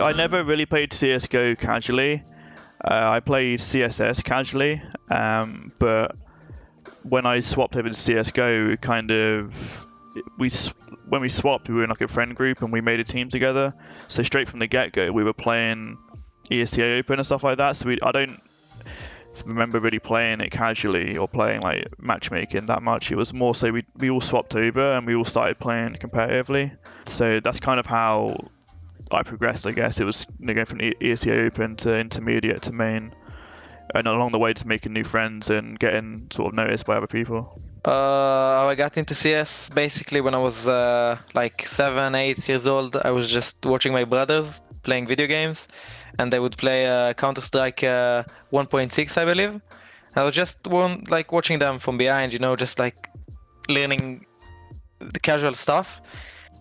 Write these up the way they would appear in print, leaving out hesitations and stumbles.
I never really played CSGO casually. I played CSS casually, but when I swapped over to CSGO, when we swapped, we were in like a friend group and we made a team together. So straight from the get-go, we were playing ESL Open and stuff like that. So I don't remember really playing it casually or playing like matchmaking that much. It was more so we all swapped over and we all started playing competitively. So that's kind of how I progressed, I guess. It was going from ESL Open to intermediate to main, and along the way to making new friends and getting sort of noticed by other people. I got into CS basically when I was like 7, 8 years old. I was just watching my brothers playing video games, and they would play Counter-Strike 1.6, I believe. I was just like watching them from behind, just like learning the casual stuff.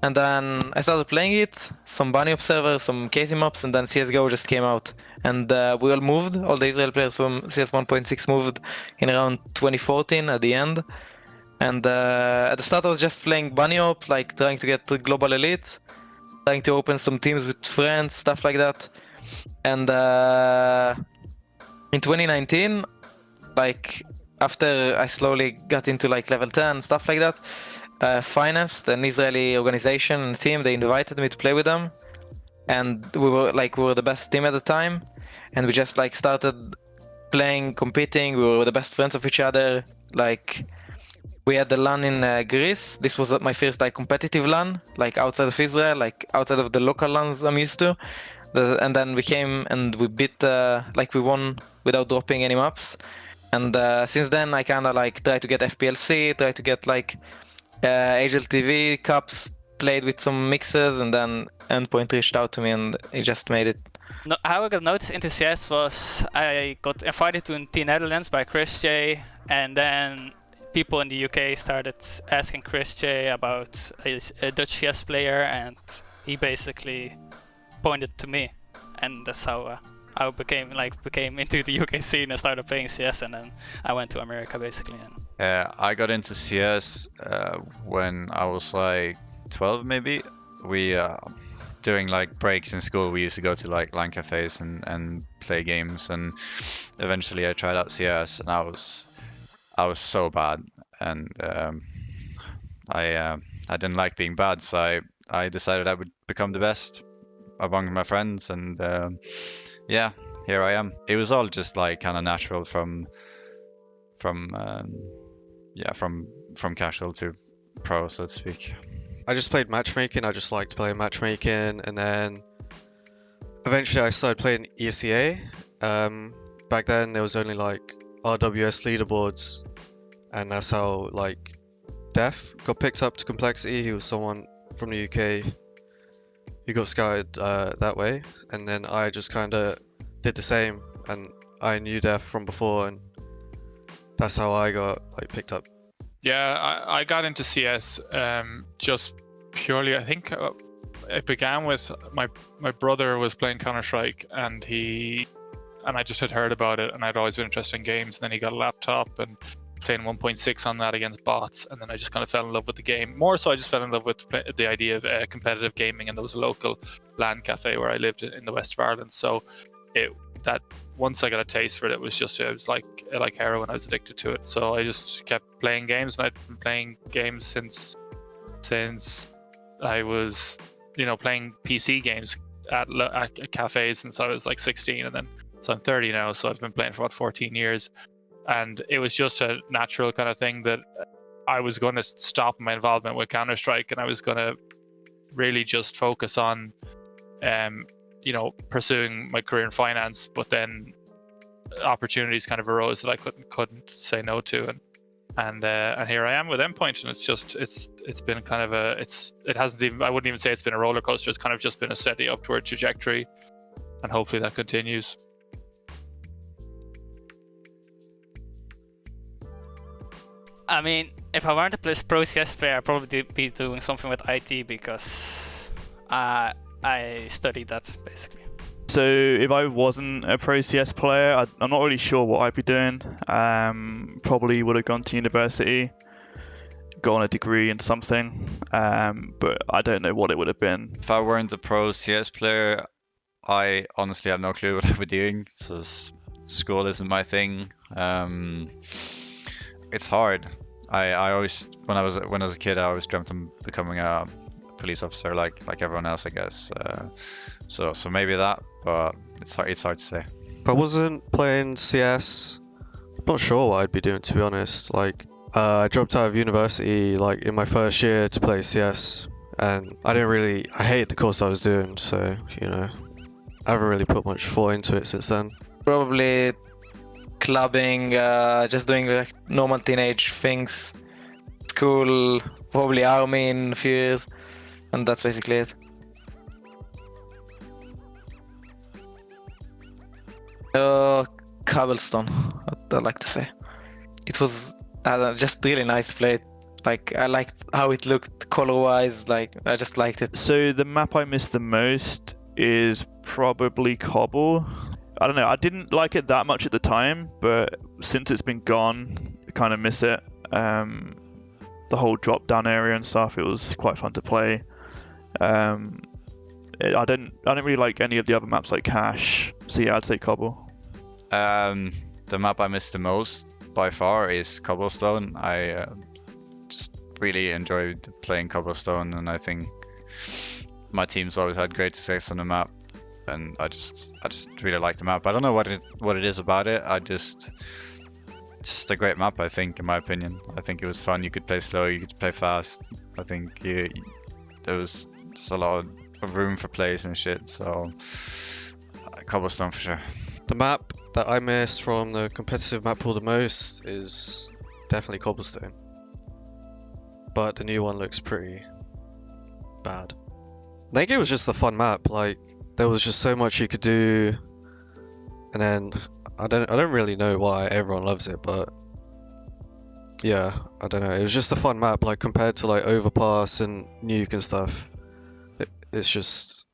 And then I started playing it, some Bunny Observer, some Casey maps, and then CSGO just came out. And we all moved, all the Israel players from CS 1.6 moved in around 2014 at the end. And at the start I was just playing Bunny Op, like trying to get to Global Elite, trying to open some teams with friends, stuff like that. And in 2019, like after I slowly got into like level 10, stuff like that, Financed, an Israeli organization and team, they invited me to play with them, and we were the best team at the time, and we just like started playing, competing. We were the best friends of each other. Like we had the LAN in Greece. This was my first like competitive LAN, like outside of Israel, like outside of the local LANs I'm used to. And then we came and we beat, like we won without dropping any maps. And since then I kind of like try to get FPLC, try to get like HLTV cups, played with some mixes, and then Endpoint reached out to me and he just made it. No, how I got noticed into CS was I got invited to the Netherlands by Chris J, and then people in the UK started asking Chris J about a Dutch CS player, and he basically pointed to me, and that's how I became into the UK scene and started playing CS, and then I went to America basically. I got into CS when I was like 12 maybe. We doing like breaks in school, we used to go to like LAN cafes and play games, and eventually I tried out CS and I was so bad, and I didn't like being bad, so I decided I would become the best among my friends, and yeah, here I am. It was all just like kind of natural from casual to pro, so to speak. I just played matchmaking. I just liked playing matchmaking, and then eventually I started playing ESEA. Back then there was only like RWS leaderboards, and that's how like Def got picked up to Complexity. He was someone from the UK who got scouted that way, and then I just kind of did the same, and I knew Def from before, and that's how I got like picked up. Yeah, I got into CS just purely, I think it began with my brother was playing Counter-Strike, and I just had heard about it, and I'd always been interested in games, and then he got a laptop and playing 1.6 on that against bots, and then I just kind of fell in love with the game. More so I just fell in love with the idea of competitive gaming, and there was a local LAN cafe where I lived in the west of Ireland, so that once I got a taste for it, it was like heroin. I was addicted to it, so I just kept playing games, and I've been playing games since I was playing PC games at cafes since I was like 16, and then so I'm 30 now, so I've been playing for about 14 years, and it was just a natural kind of thing that I was going to stop my involvement with Counter-Strike, and I was going to really just focus on pursuing my career in finance. But then opportunities kind of arose that I couldn't say no to, and here I am with Endpoint, and it's been kind of I wouldn't even say it's been a roller coaster. It's kind of just been a steady upward trajectory, and hopefully that continues. I mean, if I weren't a pro CS player, I'd probably be doing something with IT, because I studied that basically. So if I wasn't a pro CS player, I'm not really sure what I'd be doing. Probably would have gone to university, got on a degree in something, but I don't know what it would have been. If I weren't a pro CS player, I honestly have no clue what I'll be doing. So school isn't my thing. It's hard. I always when I was a kid, I always dreamt of becoming a police officer, like everyone else, I guess. So maybe that, but it's hard to say. If I wasn't playing CS, I'm not sure what I'd be doing, to be honest. Like, I dropped out of university like in my first year to play CS, and I hated the course I was doing, so you know, I haven't really put much thought into it since then. Probably clubbing, just doing like normal teenage things. School, probably army in a few years, and that's basically it. Cobblestone, I'd like to say. It was just really nice play. Like, I liked how it looked color-wise, like, I just liked it. So the map I miss the most is probably Cobble. I don't know, I didn't like it that much at the time, but since it's been gone, I kind of miss it. The whole drop-down area and stuff, it was quite fun to play. I didn't really like any of the other maps like Cache, so yeah, I'd say Cobble. The map I miss the most by far is Cobblestone. I just really enjoyed playing Cobblestone, and I think my team's always had great success on the map, and I just really like the map. I don't know what it is about it. It's just a great map, I think, in my opinion. I think it was fun. You could play slow, you could play fast. I think there was just a lot of room for plays and shit. So Cobblestone for sure. The map that I miss from the competitive map pool the most is definitely Cobblestone. But the new one looks pretty bad. I think it was just a fun map. Like, there was just so much you could do, and then I don't really know why everyone loves it, but yeah, I don't know. It was just a fun map, like compared to like Overpass and Nuke and stuff. It's just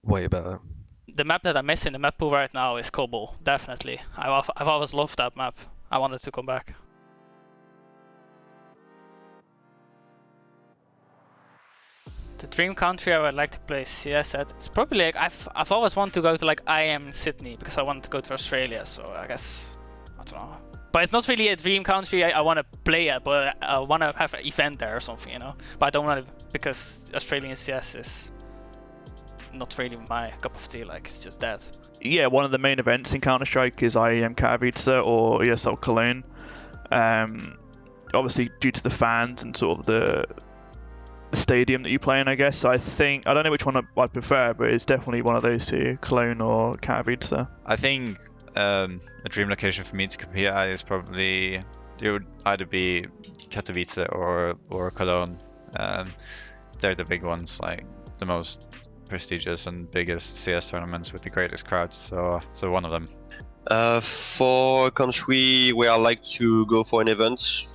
way better. The map that I miss in the map pool right now is Cobble, definitely. I've always loved that map. I wanted to come back. The dream country I would like to play CS at, it's probably like I've always wanted to go to like IM in Sydney because I wanted to go to Australia, so I guess I don't know. But it's not really a dream country I want to play at, but I want to have an event there or something, you know. But I don't want to, because Australian CS is not really my cup of tea, like it's just that. Yeah, one of the main events in Counter-Strike is IEM Katowice or ESL Cologne. Obviously due to the fans and sort of the stadium that you play in, I guess. I don't know which one I'd prefer, but it's definitely one of those two, Cologne or Katowice. I think a dream location for me to compete at is probably, it would either be Katowice or Cologne. They're the big ones, like the most prestigious and biggest CS tournaments with the greatest crowds. So one of them. For a country where I like to go for an event,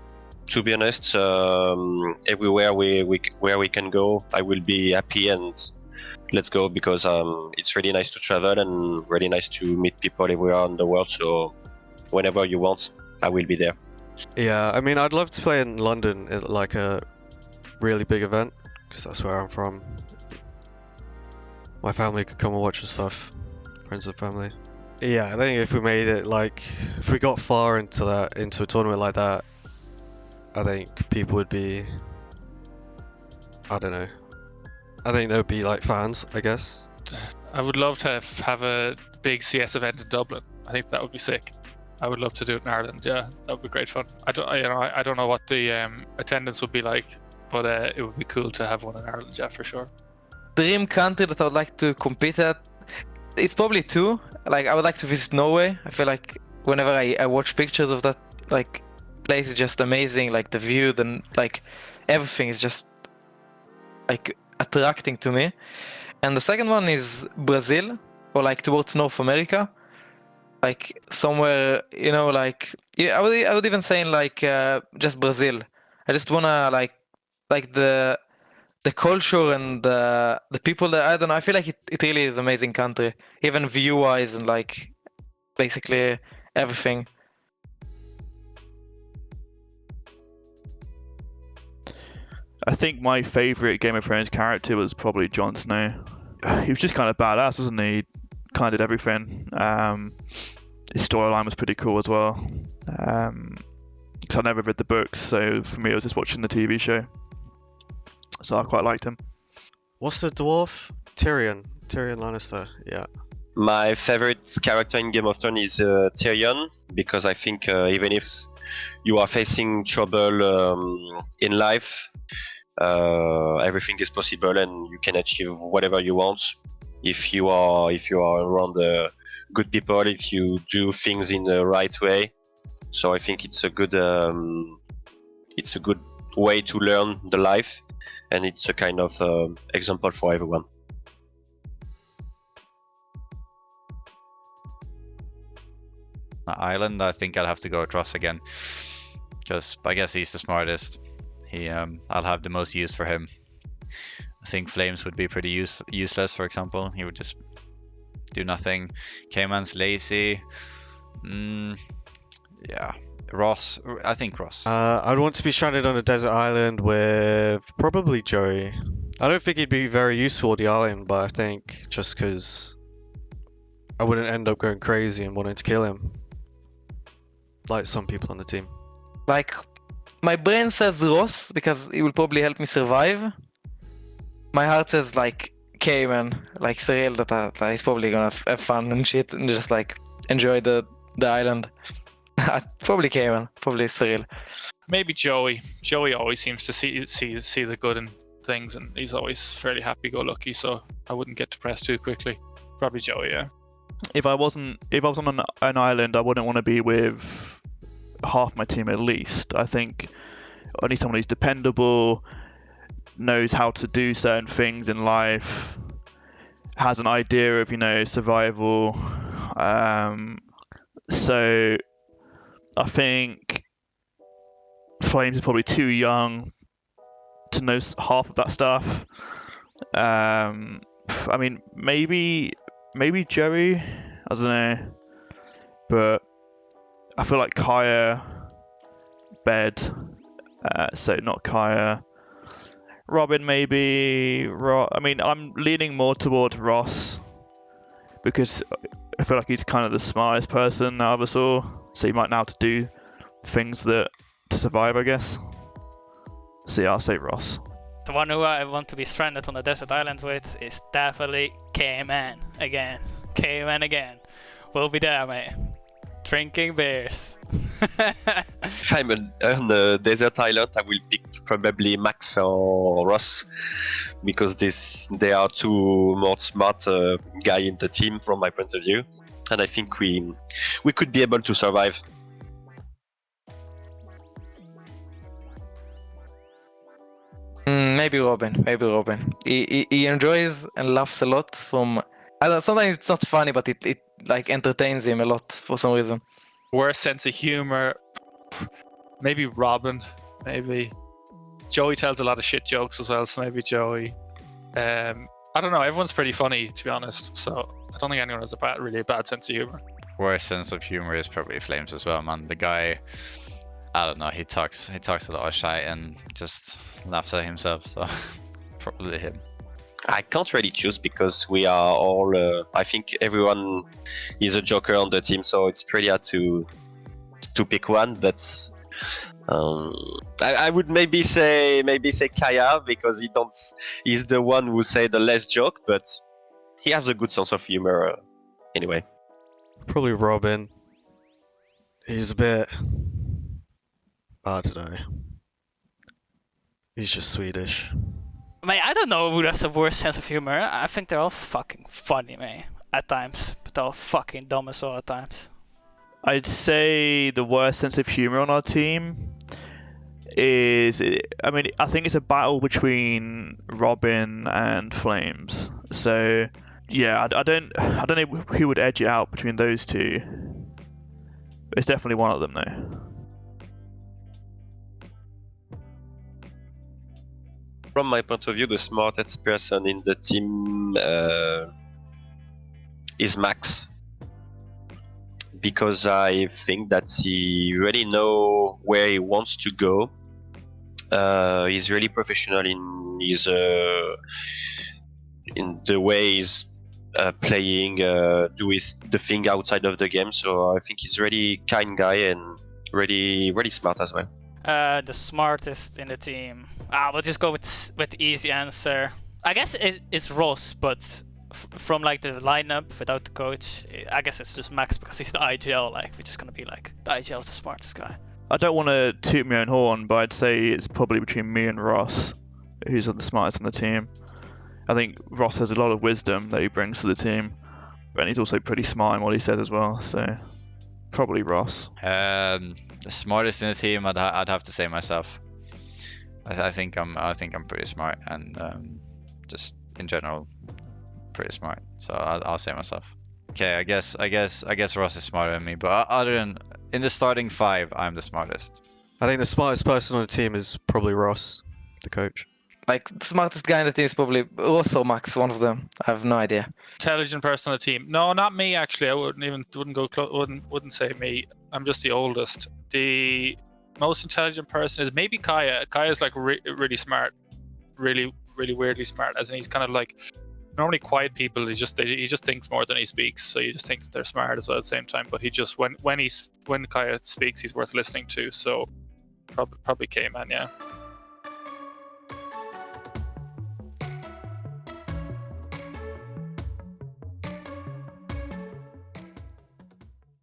to be honest, everywhere where we can go, I will be happy and let's go, because it's really nice to travel and really nice to meet people everywhere in the world. So whenever you want, I will be there. Yeah, I mean, I'd love to play in London at like a really big event, because that's where I'm from. My family could come and watch and stuff, friends and family. Yeah, I think if we made it, like, if we got far into a tournament like that, I think people would be, I don't know. I think they would be like fans, I guess. I would love to have a big CS event in Dublin. I think that would be sick. I would love to do it in Ireland. Yeah, that would be great fun. I don't know what the attendance would be like, but it would be cool to have one in Ireland. Yeah, for sure. Dream country that I would like to compete at, it's probably two. Like, I would like to visit Norway. I feel like whenever I watch pictures of that, like, place is just amazing. Like the view, like everything is just like attracting to me. And the second one is Brazil, or like towards North America, like somewhere, you know, like, yeah, I would even say like just Brazil. I just wanna like the culture and the people that, I don't know, I feel like it really is an amazing country, even view wise and like basically everything. I think my favourite Game of Thrones character was probably Jon Snow. he was just kind of badass, wasn't he? Kind of did everything. His storyline was pretty cool as well. Because I never read the books, so for me, I was just watching the TV show. So I quite liked him. What's the dwarf? Tyrion Lannister. Yeah. My favorite character in Game of Thrones is Tyrion, because I think even if you are facing trouble in life, everything is possible and you can achieve whatever you want if you are around good people, if you do things in the right way. So I think it's a good way to learn the life, and it's a kind of example for everyone. Island, I think I'll have to go with Ross again, because I guess he's the smartest. I'll have the most use for him. I think Flames would be pretty useless, for example. He would just do nothing. Cayman's lazy. Yeah. Ross. I think Ross. I'd want to be stranded on a desert island with probably Joey. I don't think he'd be very useful on the island, but I think just because I wouldn't end up going crazy and wanting to kill him, like some people on the team. Like, my brain says Ross because he will probably help me survive. My heart says like Cayman, like Cyril, that he's probably gonna have fun and shit and just like enjoy the island. Probably Cayman, probably Cyril. Maybe Joey. Joey always seems to see the good in things, and he's always fairly happy-go-lucky, so I wouldn't get depressed too quickly. Probably Joey, yeah. If I was on an island, I wouldn't want to be with half my team at least. I think I need someone who's dependable, knows how to do certain things in life, has an idea of, survival. So I think Flames is probably too young to know half of that stuff. I mean, maybe Joey, I don't know, but I feel like Kaya, Bed, so not Kaya. Robin maybe. I mean, I'm leaning more towards Ross because I feel like he's kind of the smartest person I ever saw, so he might know how to do things to survive, I guess. So yeah, I'll say Ross. The one who I want to be stranded on a desert island with is definitely Cayman again. Cayman again. We'll be there, mate. Drinking beers. If I'm on a desert island, I will pick probably Max or Ross, because they are two more smart guy in the team from my point of view, and I think we could be able to survive. Maybe Robin. He enjoys and laughs a lot from. Sometimes it's not funny, but it like entertains him a lot for some reason. Worst sense of humor. Maybe Robin. Maybe Joey tells a lot of shit jokes as well, so maybe Joey. I don't know. Everyone's pretty funny, to be honest. So I don't think anyone has really bad sense of humor. Worst sense of humor is probably Flames as well, man. The guy, I don't know. He talks a lot of shit and just laughs at himself. So probably him. I can't really choose because we are all. I think everyone is a joker on the team, so it's pretty hard to pick one. But I would maybe say Kaya, because he's the one who say the less joke, but he has a good sense of humor anyway. Probably Robin. He's a bit. I don't know. He's just Swedish. Mate, I don't know who has the worst sense of humor. I think they're all fucking funny, mate, at times. But they're all fucking dumb as well at times. I'd say the worst sense of humor on our team is, I mean, I think it's a battle between Robin and Flames. So yeah, I don't know who would edge it out between those two. It's definitely one of them though. From my point of view, the smartest person in the team is Max, because I think that he really knows where he wants to go. He's really professional in in the way he's playing, do the thing outside of the game. So I think he's really kind guy and really smart as well. The smartest in the team. We'll just go with easy answer. I guess it's Ross, but from like the lineup without the coach, I guess it's just Max because he's the IGL. Like we're just gonna be like the IGL is the smartest guy. I don't want to toot my own horn, but I'd say it's probably between me and Ross, who's the smartest in the team. I think Ross has a lot of wisdom that he brings to the team, and he's also pretty smart in what he says as well. So probably Ross. The smartest in the team, I'd have to say myself. I think I'm pretty smart, and just in general, pretty smart. So I'll say myself. Okay, I guess Ross is smarter than me, but other than in the starting 5, I'm the smartest. I think the smartest person on the team is probably Ross, the coach. Like the smartest guy in the team is probably also Max, one of them. I have no idea. Intelligent person on the team? No, not me actually. I wouldn't go close. Wouldn't say me. I'm just the oldest. The most intelligent person is maybe Kaya. Kaya's like really smart, really weirdly smart. As in he's kind of like normally quiet people. He just thinks more than he speaks. So you just think that they're smart as well at the same time. But he just when Kaya speaks, he's worth listening to. So probably K-Man, yeah.